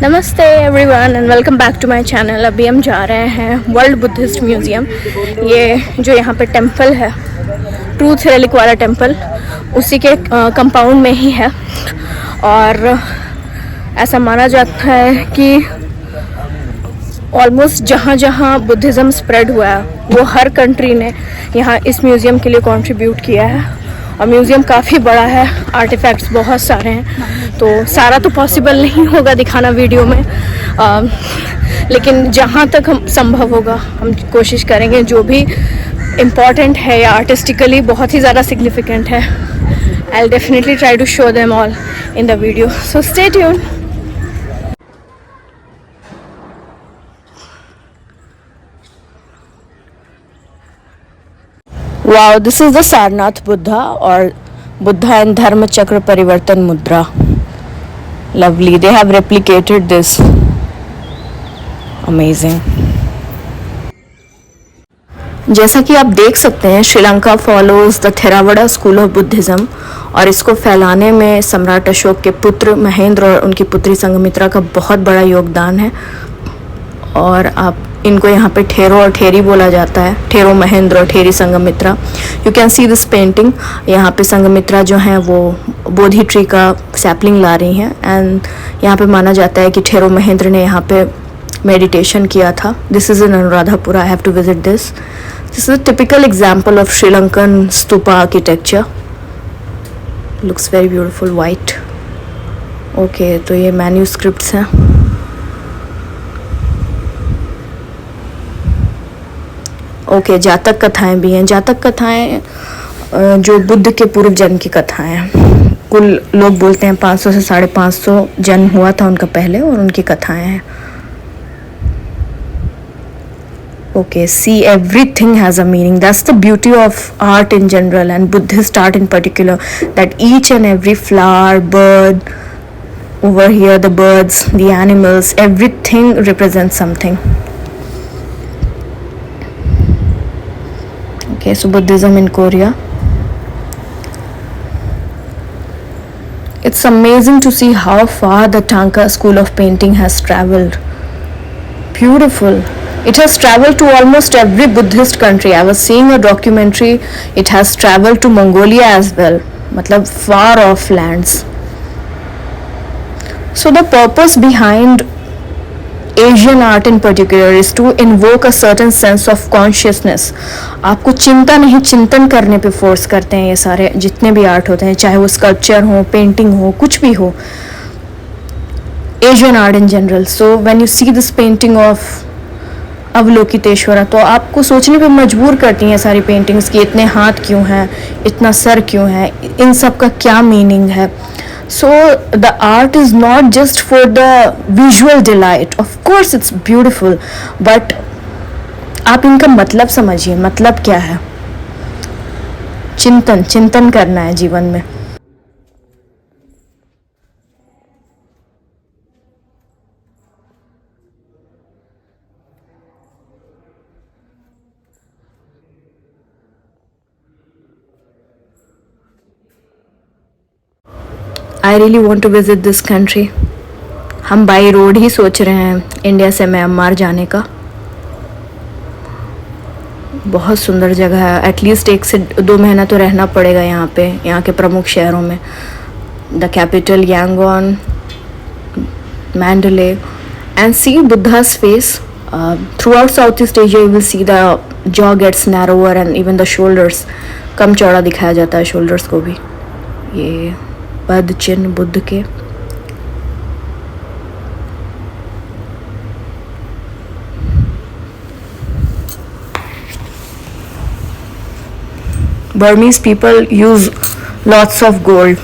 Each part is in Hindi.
नमस्ते everyone and welcome back to my channel. अभी हम जा रहे हैं वर्ल्ड बुद्धिस्ट म्यूज़ियम। ये जो यहाँ पे टेंपल है, ट्रूथ रेलिक वाला टेंपल, उसी के कंपाउंड में ही है। और ऐसा माना जाता है कि ऑलमोस्ट जहाँ जहाँ बुद्धिज़्म स्प्रेड हुआ है वो हर कंट्री ने यहाँ इस म्यूज़ियम के लिए कंट्रीब्यूट किया है। और म्यूज़ियम काफ़ी बड़ा है, आर्टिफैक्ट्स बहुत सारे हैं, तो सारा तो पॉसिबल नहीं होगा दिखाना वीडियो में, लेकिन जहाँ तक हम संभव होगा हम कोशिश करेंगे। जो भी इम्पॉर्टेंट है या आर्टिस्टिकली बहुत ही ज़्यादा सिग्निफिकेंट है, I will definitely try to show them all in the video, so stay tune. Wow, this is the Sarnath Buddha or Buddha and Dharma Chakra Parivartan Mudra. Lovely. They have replicated this. Amazing. जैसा कि आप देख सकते हैं, Sri Lanka follows the Theravada school of Buddhism और इसको फैलाने में सम्राट अशोक के पुत्र महेंद्र और उनकी पुत्री संघमित्रा का बहुत बड़ा योगदान है। और आप इनको यहाँ पे ठेरो और ठेरी बोला जाता है, ठेरो महेंद्र और Theri Sanghamitra. You can see this painting. यहाँ पे संघमित्रा जो हैं वो बोधि ट्री का सैपलिंग ला रही हैं एंड यहाँ पे माना जाता है कि ठेरो महेंद्र ने यहाँ पे मेडिटेशन किया था। This is in Anuradhapura, I have to visit this. This is a typical example of Sri Lankan stupa architecture. Looks very beautiful, white. Okay, तो ये मैन्यूस्क्रिप्ट्स हैं। ओके, जातक कथाएं भी हैं। जातक कथाएं जो बुद्ध के पूर्व जन्म की कथाएं हैं। कुल लोग बोलते हैं 500 से 550 जन्म हुआ था उनका पहले, और उनकी कथाएं हैं। Okay, see everything has a meaning. That's the beauty of art in general and Buddhist art in particular, that each and every flower, bird, over here the birds, the animals, everything represents something. Okay, so Buddhism in Korea. It's amazing to see how far the Tanka school of painting has traveled. Beautiful. It has traveled to almost every Buddhist country. I was seeing a documentary. It has traveled to Mongolia as well. मतलब far off lands. So the purpose behind Asian art in particular is to invoke a certain sense of consciousness. आपको चिंता नहीं, चिंतन करने पे फोर्स करते हैं ये सारे जितने भी आर्ट होते हैं, चाहे वो स्कल्पचर हो, पेंटिंग हो, कुछ भी हो, Asian art in general. So when you see this painting of Avalokiteshvara, तो आपको सोचने पे मजबूर करती हैं सारी पेंटिंग्स कि इतने हाथ क्यों हैं, इतना सर क्यों है, इन सब का क्या मीनिंग है। So the art is not just for the visual delight. Of course it's beautiful, but आप इनका मतलब समझिए, मतलब क्या है। चिंतन करना है जीवन में। I really want to visit this country. हम बाई रोड ही सोच रहे हैं इंडिया से म्यांमार जाने का। बहुत सुंदर जगह है। एटलीस्ट 1 से 2 महीना तो रहना पड़ेगा यहाँ पे, यहाँ के प्रमुख शहरों में। The capital Yangon, Mandalay, and see Buddha's face. Throughout Southeast Asia you will see the jaw gets narrower and even the shoulders, कम चौड़ा दिखाया जाता है shoulders को भी। ये पद चिन्ह बुद्ध के। Burmese people use lots of gold.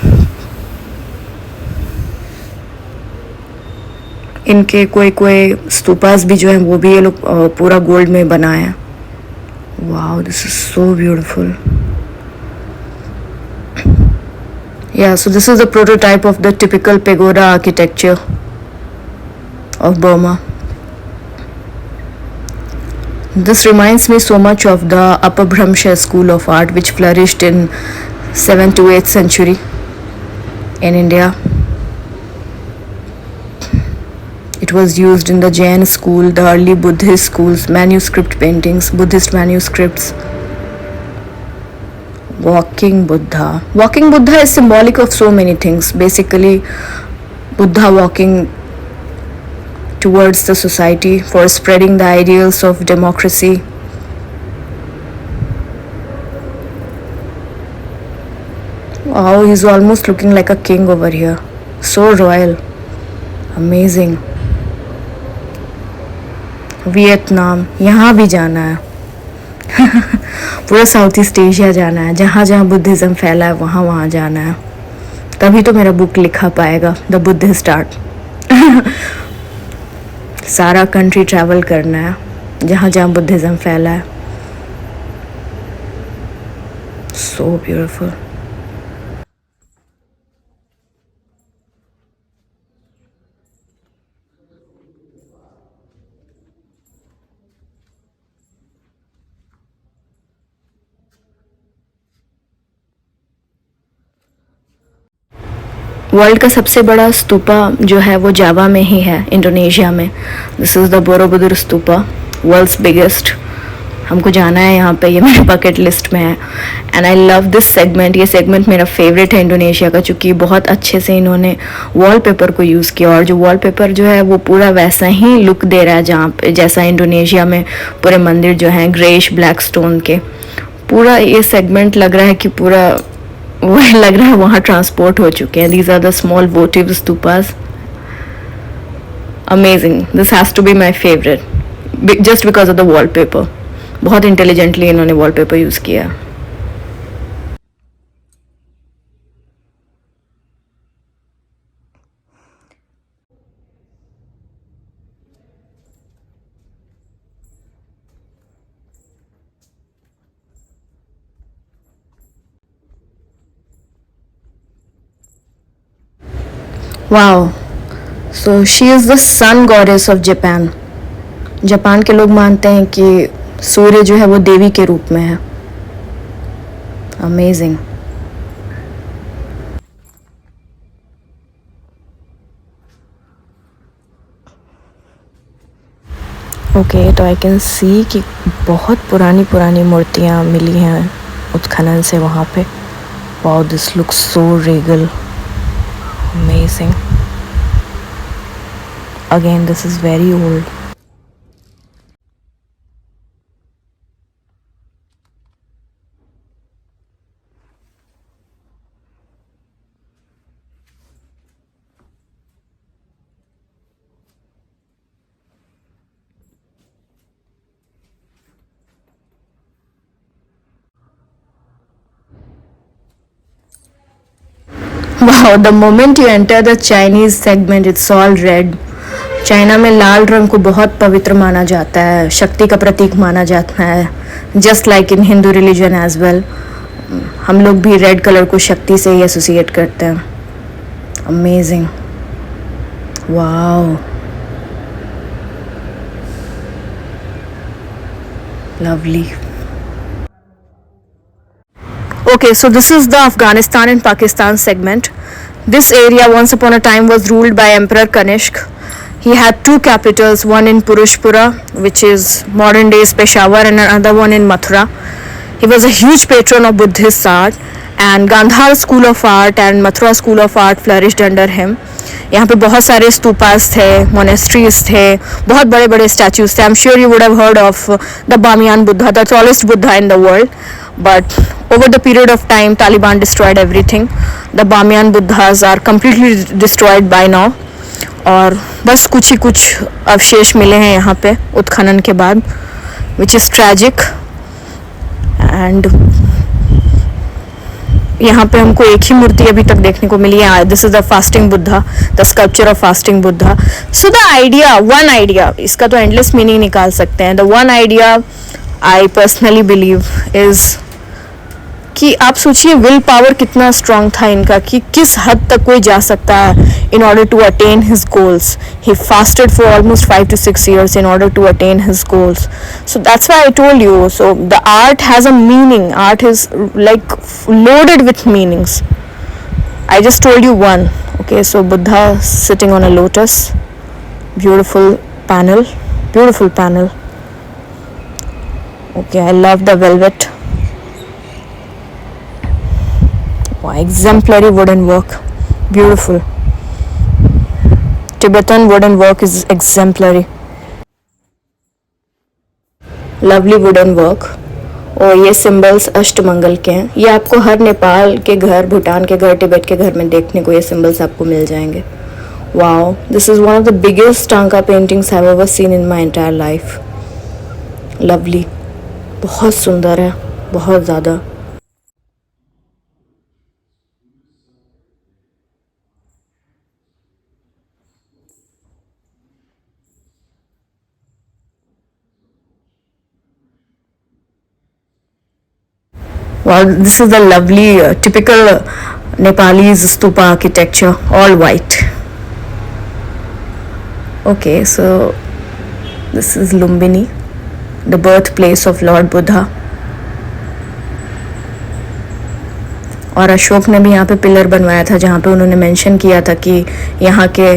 इनके कोई स्तूपास भी जो हैं वो भी ये लोग पूरा गोल्ड में बनाए हैं। Wow, this is so beautiful. Yeah, so this is a prototype of the typical pagoda architecture of Burma. This reminds me so much of the Apabhramsha school of art which flourished in 7th to 8th century in India. It was used in the Jain school, the early Buddhist schools, manuscript paintings, Buddhist manuscripts. Walking Buddha. Walking Buddha is symbolic of so many things. Basically, Buddha walking towards the society for spreading the ideals of democracy. Wow, he's almost looking like a king over here. So royal. Amazing. Vietnam, यहाँ भी जाना है. पूरा साउथ ईस्ट एशिया जाना है. जहाँ जहाँ बुद्धिज़्म फैला है वहाँ वहाँ जाना है. तभी तो मेरा बुक लिखा पाएगा, द बुद्धिस्ट आर्ट. सारा कंट्री ट्रैवल करना है जहाँ जहाँ बुद्धिज़्म फैला है. So beautiful. वर्ल्ड का सबसे बड़ा स्तूपा जो है वो जावा में ही है, इंडोनेशिया में. This is the Borobudur stupa, world's biggest. हमको जाना है यहाँ पे, ये मेरे बकेट लिस्ट में है. And I love this segment. ये सेगमेंट मेरा फेवरेट है इंडोनेशिया का, चूँकि बहुत अच्छे से इन्होंने वॉलपेपर को यूज़ किया. और जो वॉलपेपर जो है वो पूरा वैसा ही लुक दे रहा है जहाँ पे जैसा इंडोनेशिया में पूरे मंदिर जो हैं ग्रेइश ब्लैक स्टोन के. पूरा ये सेगमेंट लग रहा है कि पूरा वह लग रहा है वहाँ ट्रांसपोर्ट हो चुके हैं. These are the small votive stupas. Amazing. This has to be my favourite just because of the wallpaper. बहुत इंटेलिजेंटली इन्होंने वॉलपेपर यूज़ किया. Wow. So she is the sun goddess of Japan. Japan के लोग मानते हैं कि सूर्य जो है वो देवी के रूप में है. अमेजिंग. ओके, तो आई कैन सी कि बहुत पुरानी पुरानी मूर्तियाँ मिली हैं उत्खनन से वहाँ पे. Wow, this looks so regal. Amazing. Again, this is very old. Wow, the moment you enter the Chinese segment, it's all red. China में लाल रंग को बहुत पवित्र माना जाता है, शक्ति का प्रतीक माना जाता है. Just like in Hindu religion as well, हम लोग भी रेड कलर को शक्ति से ही एसोसिएट करते हैं. Amazing. Wow, lovely. Okay, so this is the Afghanistan and Pakistan segment. This area once upon a time was ruled by Emperor Kanishk. He had two capitals, one in Purushpura, which is modern day's Peshawar, and another one in Mathura. He was a huge patron of Buddhist art, and Gandhar School of Art and Mathura School of Art flourished under him. यहाँ पे बहुत सारे स्तूपास थे, मोनेस्ट्रीज थे, बहुत बड़े बड़े स्टैचूज थे. I am sure you would have heard of the Bamiyan Buddha, the tallest Buddha in the world. But over the period of time, Taliban destroyed everything. The Bamiyan Buddhas are completely destroyed by now. और बस कुछ ही कुछ अवशेष मिले हैं यहाँ पे उत्खनन के बाद, which is tragic. And यहाँ पे हमको एक ही मूर्ति अभी तक देखने को मिली है. This is the fasting Buddha, the sculpture of fasting Buddha. So the idea, one idea, इसका तो एंडलेस मीनिंग निकाल सकते हैं. The one idea I personally believe is कि आप सोचिए विल पावर कितना स्ट्रांग था इनका, कि किस हद तक कोई जा सकता है in order to attain his goals. He fasted for almost 5 to 6 years in order to attain his goals. So that's why I told you, so the art has a meaning. Art is like loaded with meanings. I just told you one. Okay, so Buddha sitting on a lotus. Beautiful panel, beautiful panel. Okay, I love the velvet. Wow, exemplary wooden work, beautiful. Tibetan wooden work is exemplary. Lovely wooden work. और ये सिंबल्स अष्टमंगल के हैं. ये आपको हर नेपाल के घर, भूटान के घर, तिब्बत के घर में देखने को ये सिंबल्स आपको मिल जाएंगे. Wow, this is one of the biggest Tanka paintings I've ever seen in my entire life. Lovely. बहुत सुंदर है, बहुत ज़्यादा. Wow, this is the lovely, typical Nepalese stupa architecture, all white. Okay, so this is Lumbini, the birthplace of Lord Buddha. और अशोक ने भी यहाँ पे पिलर बनवाया था जहाँ पे उन्होंने मेंशन किया था कि यहाँ के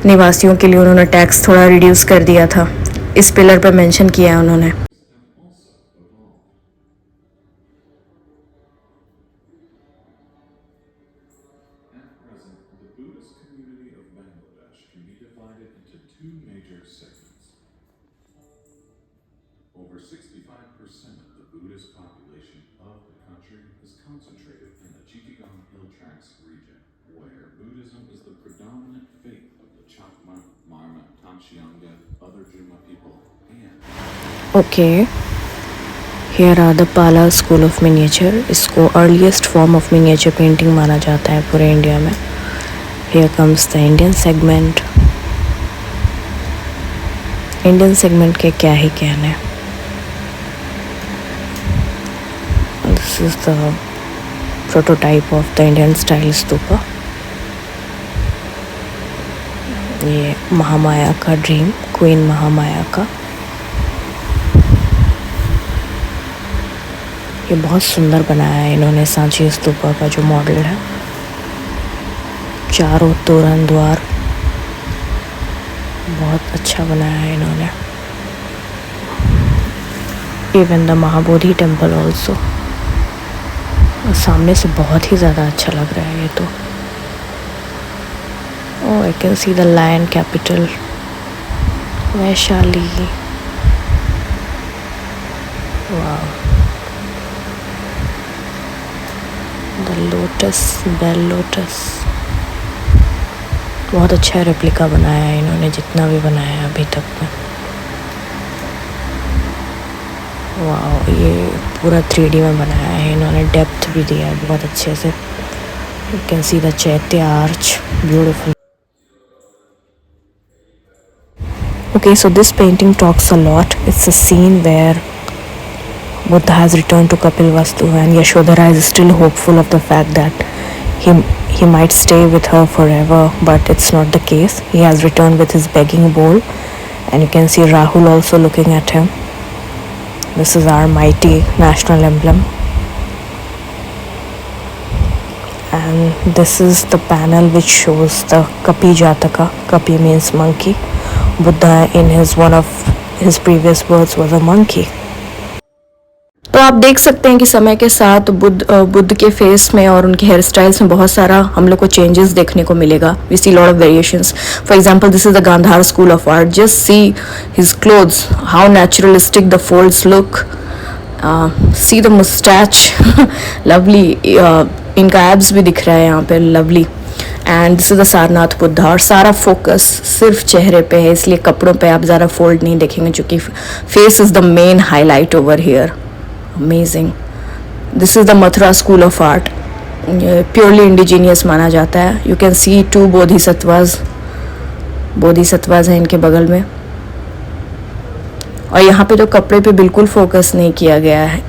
निवासियों के लिए उन्होंने टैक्स थोड़ा रिड्यूस कर दिया था. इस पिलर पे मेंशन किया है उन्होंने. Over 65% of the Buddhist population of the country is concentrated in the Chittagong Hill Tracts region, where Buddhism is the predominant faith of the Chakma, Marma, Tangshianga, other Juma people, and... Okay, here are the Pala School of Miniature. इसको earliest form of miniature painting माना जाता है पूरे इंडिया में. Here comes the Indian segment. Indian segment के क्या ही कहने. This is the prototype of the Indian style stupa. ये महामाया का ड्रीम, क्वीन महामाया का. ये बहुत सुंदर बनाया है इन्होंने सांची स्तूपा का जो मॉडल है. चारों तोरण द्वार बहुत अच्छा बनाया है इन्होंने. Even the Mahabodhi temple also. सामने से बहुत ही ज़्यादा अच्छा लग रहा है ये तो. Oh, I can see the lion capital, Vaishali. वाह, द लोटस, बेल लोटस. बहुत अच्छा रेप्लिका बनाया है इन्होंने जितना भी बनाया है अभी तक में. वाह, ये पूरा 3D में बनाया है इन्होंने. डेप्थ भी दिया है बहुत अच्छे से. यू कैन सी द चैत्य arch, beautiful. Okay, so this painting talks a lot. It's a scene where Buddha has returned to Kapilvastu and Yashodhara is still hopeful of the fact that he might stay with her forever, but it's not the case. He has returned with his begging bowl, and you can see Rahul also looking at him. This is our mighty national emblem, and this is the panel which shows the Kapi Jataka. Kapi means monkey. Buddha in one of his previous births was a monkey. तो आप देख सकते हैं कि समय के साथ बुद्ध के फेस में और उनके हेयर स्टाइल्स में बहुत सारा हम लोग को चेंजेस देखने को मिलेगा. We see lot of variations. For example, this is the Gandhara school of art. Just see his clothes, how naturalistic the folds look. See the moustache, lovely. इनका एब्स भी दिख रहा है यहाँ पे, lovely. And this is the Sarnath Buddha. और सारा फोकस सिर्फ चेहरे पे है, इसलिए कपड़ों पे आप ज़्यादा फोल्ड नहीं देखेंगे, क्योंकि face is the main highlight over here. Amazing. This is the Mathura school of art. Purely indigenous माना जाता है. यू कैन सी 2 बोधिसत्वाज हैं इनके बगल में. और यहाँ पे तो कपड़े पे बिल्कुल फोकस नहीं किया गया है,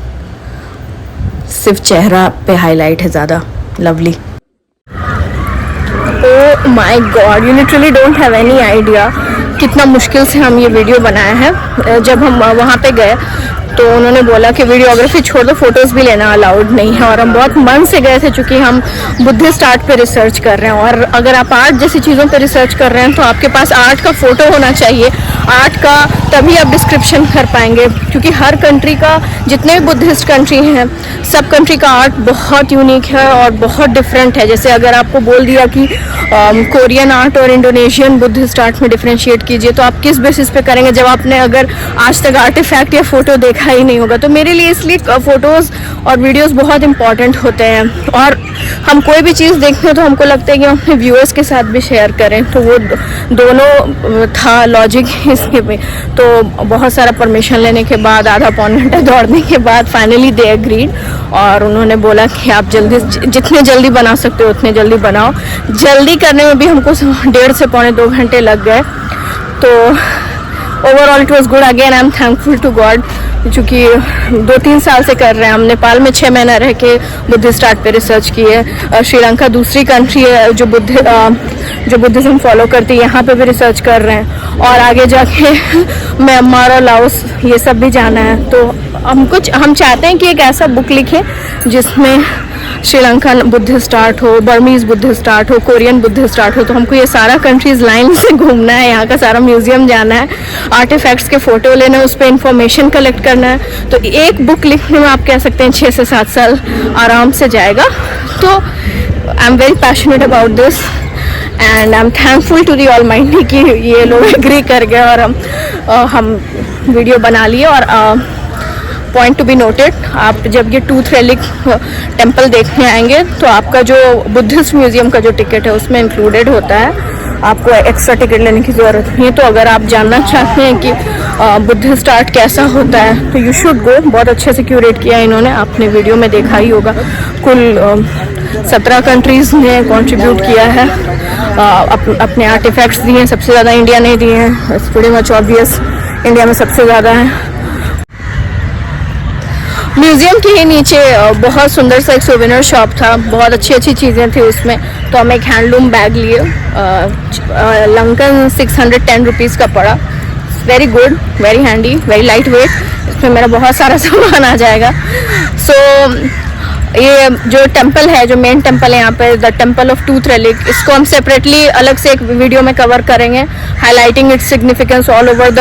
सिर्फ चेहरा पे हाईलाइट है ज़्यादा. Lovely. Oh my God, you literally don't have any idea कितना मुश्किल से हम ये वीडियो बनाया है. जब हम वहाँ पे गए तो उन्होंने बोला कि वीडियोग्राफी छोड़ दो, फोटोज़ भी लेना अलाउड नहीं है। और हम बहुत मन से गए थे चूँकि हम बुद्धिस्ट आर्ट पे रिसर्च कर रहे हैं, और अगर आप आर्ट जैसी चीज़ों पे रिसर्च कर रहे हैं तो आपके पास आर्ट का फ़ोटो होना चाहिए, आर्ट का, तभी आप डिस्क्रिप्शन कर पाएंगे। क्योंकि हर कंट्री का, जितने भी बुद्धिस्ट कंट्री हैं, सब कंट्री का आर्ट बहुत यूनिक है और बहुत डिफरेंट है। जैसे अगर आपको बोल दिया कि कोरियन आर्ट और इंडोनेशियन बुद्धिस्ट आर्ट में डिफ्रेंशिएट कीजिए, तो आप किस बेसिस पे करेंगे जब आपने अगर आज तक आर्टिफैक्ट या फ़ोटो देखा ही नहीं होगा। तो मेरे लिए इसलिए फ़ोटोज़ और वीडियोस बहुत इंपॉर्टेंट होते हैं। और हम कोई भी चीज़ देखते हैं तो हमको लगता है कि हम अपने व्यूअर्स के साथ भी शेयर करें, तो वो दोनों था लॉजिक इसके में। तो बहुत सारा परमिशन लेने के बाद, आधा पौन घंटा दौड़ने के बाद फाइनली दे एग्रीड, और उन्होंने बोला कि आप जल्दी, जितने जल्दी बना सकते हो उतने जल्दी बनाओ। जल्दी करने में भी हमको 1.5 से पौने 2 घंटे लग गए। तो overall it was good. Again I am thankful to God, चूँकि 2-3 साल से कर रहे हैं हम। नेपाल में 6 महीना रह के बुद्धिस्ट आर्ट पे रिसर्च की है। श्रीलंका दूसरी कंट्री है जो बुद्धिज़्म फॉलो करती है, यहाँ पे भी रिसर्च कर रहे हैं। और आगे जाके म्यांमार और लाओस ये सब भी जाना है। तो हम चाहते हैं कि एक ऐसा बुक लिखें जिसमें श्रीलंकन बुद्धिस्ट आर्ट हो, बर्मीज़ बुद्धिस्ट आर्ट हो, कोरियन बुद्धिस्ट आर्ट हो। तो हमको ये सारा कंट्रीज़ लाइन से घूमना है, यहाँ का सारा म्यूज़ियम जाना है, आर्टिफैक्ट्स के फ़ोटो लेना है, उस पर इंफॉर्मेशन कलेक्ट करना है। तो एक बुक लिखने में आप कह सकते हैं 6 से 7 साल आराम से जाएगा। तो I am very passionate about this and I am thankful to the almighty कि ये लोग एग्री कर गए और हम वीडियो बना लिए। और पॉइंट टू बी नोटेड, आप जब ये टूथ रेलिक टेम्पल देखने आएंगे तो आपका जो बुद्धिस्ट म्यूज़ियम का जो टिकट है उसमें इंक्लूडेड होता है, आपको एक्स्ट्रा टिकट लेने की ज़रूरत नहीं है। तो अगर आप जानना चाहते हैं कि बुद्धिस्ट आर्ट कैसा होता है तो यू शुड गो। बहुत अच्छे से क्यूरेट किया इन्होंने, आपने वीडियो में देखा ही होगा। कुल 17 कंट्रीज़ ने कंट्रीब्यूट किया है, अपने आर्टिफैक्ट्स दिए हैं। सबसे ज़्यादा इंडिया ने दिए हैं, it's pretty much obvious, India में सबसे ज़्यादा है। म्यूज़ियम के ही नीचे बहुत सुंदर सा एक सोवेनियर शॉप था, बहुत अच्छी अच्छी चीज़ें थी उसमें। तो हम एक हैंडलूम बैग लिए, लंकन 610 रुपीज़ का पड़ा। Very good, very handy, very light weight, इसमें मेरा बहुत सारा सामान आ जाएगा। सो ये जो टेम्पल है, जो मेन टेम्पल है यहाँ पे, the temple of tooth relic, इसको हम सेपरेटली अलग से एक वीडियो में कवर करेंगे, highlighting its significance all over the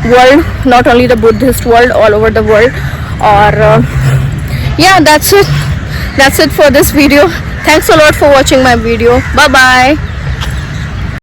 world, not only the Buddhist world, all over the world. और yeah, that's it for this video. Thanks a lot for watching my video. Bye bye.